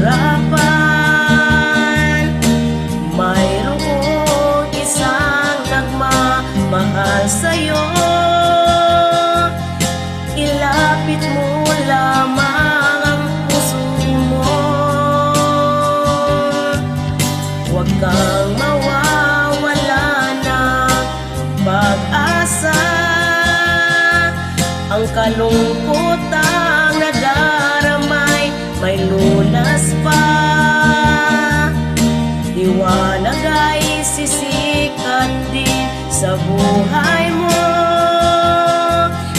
kahirapan. Mayroong isang nagmamahal sa'yo. Ilapit mo lamang ang puso mo. Huwag kang mawawala ng pag-asa. Ang kalungkutang nadaramay may lunas pa. Liwanag ay sisikat din sa buhay mo.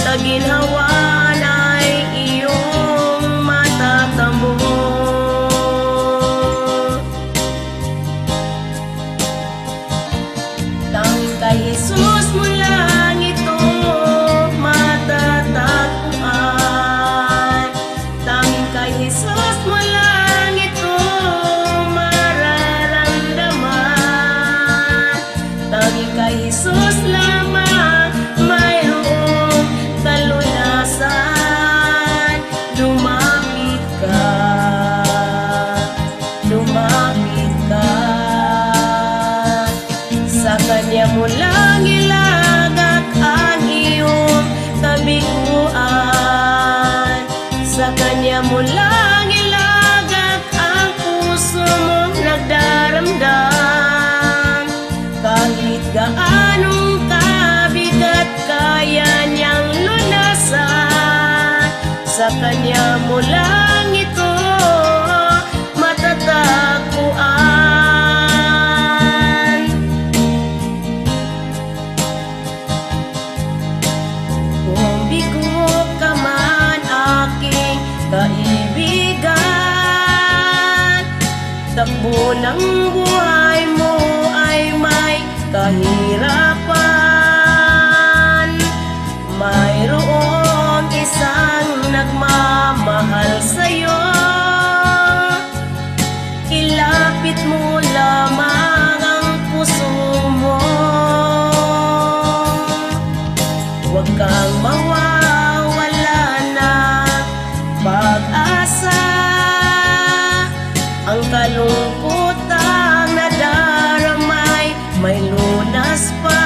Taginhawan ay iyong matatamo. Tanging kay Jesus mo lang ito matatagpuan. Tanging kay Jesus mo lang ito mararamdaman. Tanging kay Jesus lamang mayroong kalunasan. Lumapit ka, lumapit ka. Sa Kanya mo lang ilagak ang iyong kabiguan. Sa Kanya mo lang ilagak ang puso mong nagdaramdam. Kahit gaanong kabigat kaya niyang lunasan. Sa Kanya mo lang ito matatagpuan. Kung bigo ka man aking kaibigan, takbo ng buhay mo ay may kahirapan. Mayroong isang nagmamahal sa'yo. Ilapit mo lamang ang puso mo. Huwag kang mawawala ng pag-asa. Ang kalungkutang nadaramay may lunas pa.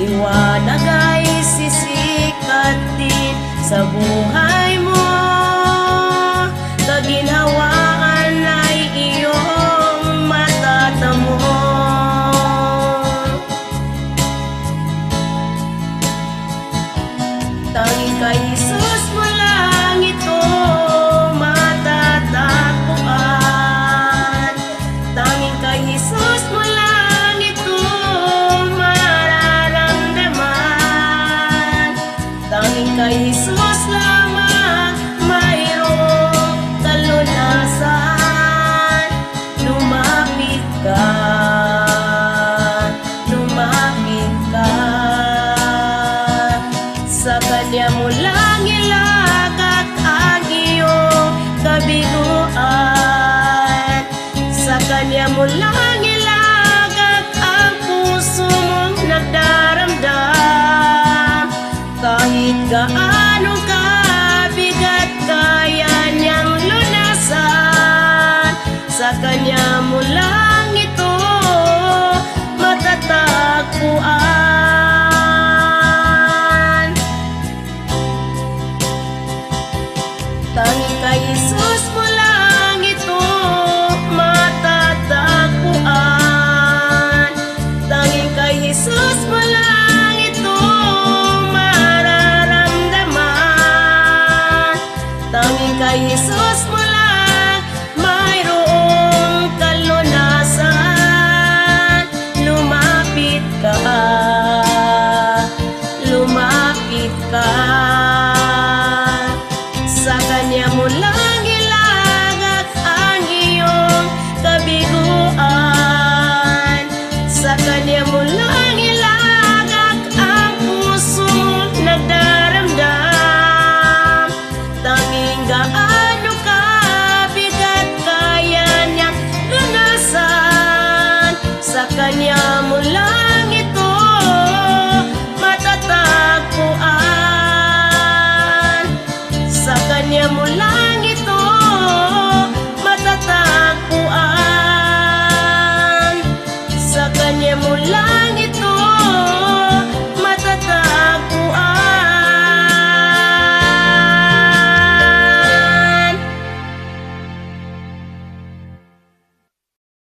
Liwanag ay sisikat din sa buhay mo. Kaginhawaan ay iyong matatamo. Tanging kay Jesus mo lang ito matatagpuan. Tanging kay Jesus mo lang ito mararamdaman. Tanging kay Jesus lamang mayroong kalunasan. Lumapit ka, lumapit ka. Sa Kanya mo lang ilagak ang iyong kabiguan. Sa Kanya mo lang ilagak ang puso mong nagdaramdam. Kahit gaano kabigat kaya niyang lunasan. Sa Kanya mo lang ito matatagpuan. Tanging kay Jesus mo lang ito matatagpuan. Tanging kay Jesus mo lang ito mararamdaman. Tanging kay Jesus mo lang mayroong kalunasan. Lumapit ka, lumapit ka. Sa Kanya mo lang ilagak ang iyong kabiguan. Sa Kanya mo lang ilagak ang puso mong nagdaramdam. Tanging gaano kabigat kaya niyang lunasan. Sa Kanya mo lang